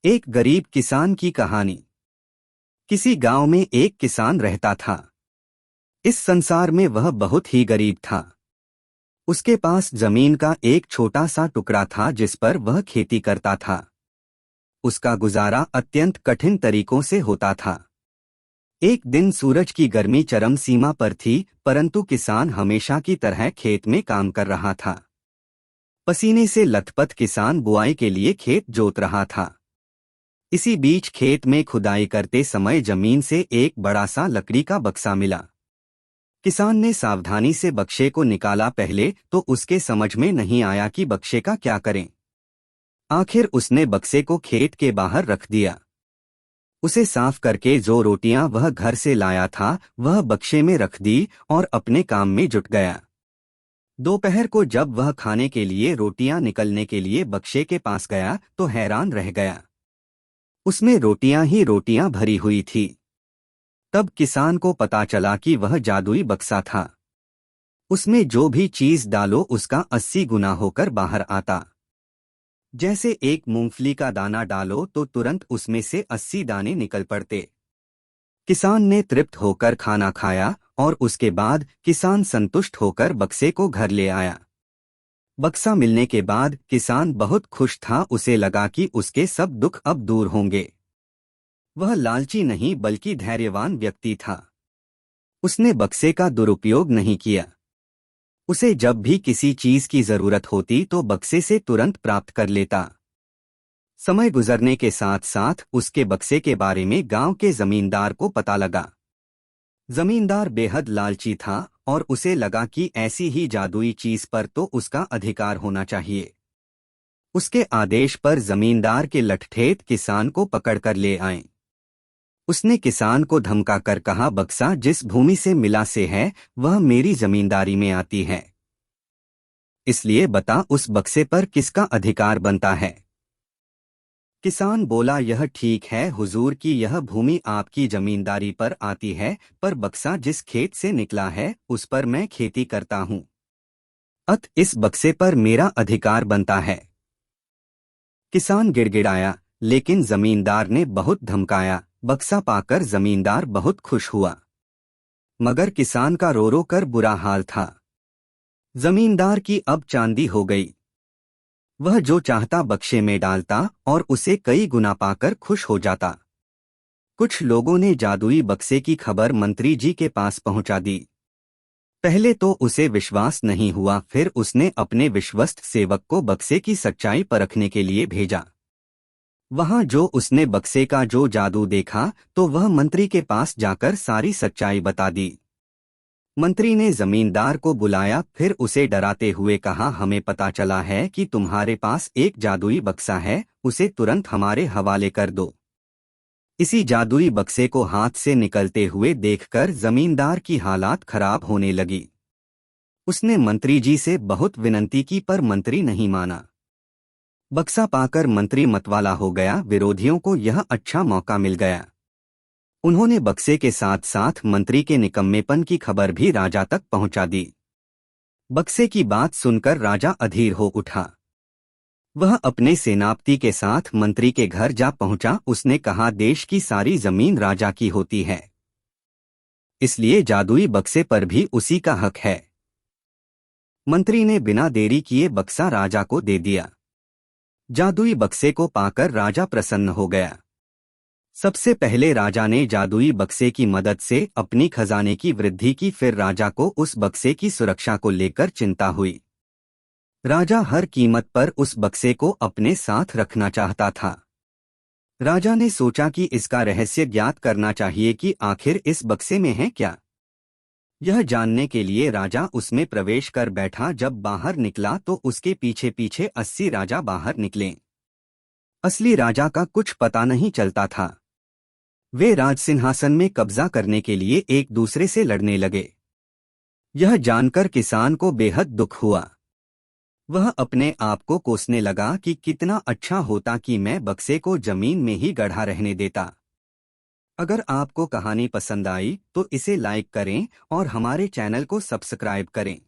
एक गरीब किसान की कहानी। किसी गांव में एक किसान रहता था। इस संसार में वह बहुत ही गरीब था। उसके पास जमीन का एक छोटा सा टुकड़ा था जिस पर वह खेती करता था। उसका गुजारा अत्यंत कठिन तरीकों से होता था। एक दिन सूरज की गर्मी चरम सीमा पर थी, परंतु किसान हमेशा की तरह खेत में काम कर रहा था। पसीने से लथपथ किसान बुआई के लिए खेत जोत रहा था। इसी बीच खेत में खुदाई करते समय जमीन से एक बड़ा सा लकड़ी का बक्सा मिला। किसान ने सावधानी से बक्से को निकाला। पहले तो उसके समझ में नहीं आया कि बक्से का क्या करें। आखिर उसने बक्से को खेत के बाहर रख दिया। उसे साफ करके जो रोटियां वह घर से लाया था वह बक्से में रख दी और अपने काम में जुट गया। दोपहर को जब वह खाने के लिए रोटियां निकलने के लिए बक्से के पास गया तो हैरान रह गया। उसमें रोटियां ही रोटियां भरी हुई थी। तब किसान को पता चला कि वह जादुई बक्सा था। उसमें जो भी चीज डालो उसका 80 गुना होकर बाहर आता। जैसे एक मूंगफली का दाना डालो तो तुरंत उसमें से 80 दाने निकल पड़ते। किसान ने तृप्त होकर खाना खाया और उसके बाद किसान संतुष्ट होकर बक्से को घर ले आया। बक्सा मिलने के बाद किसान बहुत खुश था। उसे लगा कि उसके सब दुख अब दूर होंगे। वह लालची नहीं बल्कि धैर्यवान व्यक्ति था। उसने बक्से का दुरुपयोग नहीं किया। उसे जब भी किसी चीज की जरूरत होती तो बक्से से तुरंत प्राप्त कर लेता। समय गुजरने के साथ साथ उसके बक्से के बारे में गांव के जमींदार को पता लगा। जमींदार बेहद लालची था और उसे लगा कि ऐसी ही जादुई चीज पर तो उसका अधिकार होना चाहिए। उसके आदेश पर जमींदार के लठठेठ किसान को पकड़कर ले आए। उसने किसान को धमका कर कहा, बक्सा जिस भूमि से मिला से है वह मेरी जमींदारी में आती है, इसलिए बता उस बक्से पर किसका अधिकार बनता है। किसान बोला, यह ठीक है हुजूर की यह भूमि आपकी जमींदारी पर आती है, पर बक्सा जिस खेत से निकला है उस पर मैं खेती करता हूँ, अत इस बक्से पर मेरा अधिकार बनता है। किसान गिड़गिड़ाया, लेकिन जमींदार ने बहुत धमकाया। बक्सा पाकर जमींदार बहुत खुश हुआ, मगर किसान का रो रो कर बुरा हाल था। जमींदार की अब चांदी हो गई। वह जो चाहता बक्से में डालता और उसे कई गुना पाकर खुश हो जाता। कुछ लोगों ने जादुई बक्से की खबर मंत्री जी के पास पहुंचा दी। पहले तो उसे विश्वास नहीं हुआ, फिर उसने अपने विश्वस्त सेवक को बक्से की सच्चाई परखने के लिए भेजा। वहां जो उसने बक्से का जो जादू देखा तो वह मंत्री के पास जाकर सारी सच्चाई बता दी। मंत्री ने जमींदार को बुलाया, फिर उसे डराते हुए कहा, हमें पता चला है कि तुम्हारे पास एक जादुई बक्सा है, उसे तुरंत हमारे हवाले कर दो। इसी जादुई बक्से को हाथ से निकलते हुए देखकर जमींदार की हालात खराब होने लगी। उसने मंत्री जी से बहुत विनती की पर मंत्री नहीं माना। बक्सा पाकर मंत्री मतवाला हो गया। विरोधियों को यह अच्छा मौका मिल गया। उन्होंने बक्से के साथ साथ मंत्री के निकम्मेपन की खबर भी राजा तक पहुंचा दी। बक्से की बात सुनकर राजा अधीर हो उठा। वह अपने सेनापति के साथ मंत्री के घर जा पहुंचा। उसने कहा, देश की सारी जमीन राजा की होती है, इसलिए जादुई बक्से पर भी उसी का हक है। मंत्री ने बिना देरी किए बक्सा राजा को दे दिया। जादुई बक्से को पाकर राजा प्रसन्न हो गया। सबसे पहले राजा ने जादुई बक्से की मदद से अपनी खजाने की वृद्धि की, फिर राजा को उस बक्से की सुरक्षा को लेकर चिंता हुई। राजा हर कीमत पर उस बक्से को अपने साथ रखना चाहता था। राजा ने सोचा कि इसका रहस्य ज्ञात करना चाहिए कि आखिर इस बक्से में है क्या। यह जानने के लिए राजा उसमें प्रवेश कर बैठा। जब बाहर निकला तो उसके पीछे पीछे 80 राजा बाहर निकले। असली राजा का कुछ पता नहीं चलता था। वे राजसिंहासन में कब्जा करने के लिए एक दूसरे से लड़ने लगे। यह जानकर किसान को बेहद दुख हुआ। वह अपने आप को कोसने लगा कि कितना अच्छा होता कि मैं बक्से को जमीन में ही गढ़ा रहने देता। अगर आपको कहानी पसंद आई तो इसे लाइक करें और हमारे चैनल को सब्सक्राइब करें।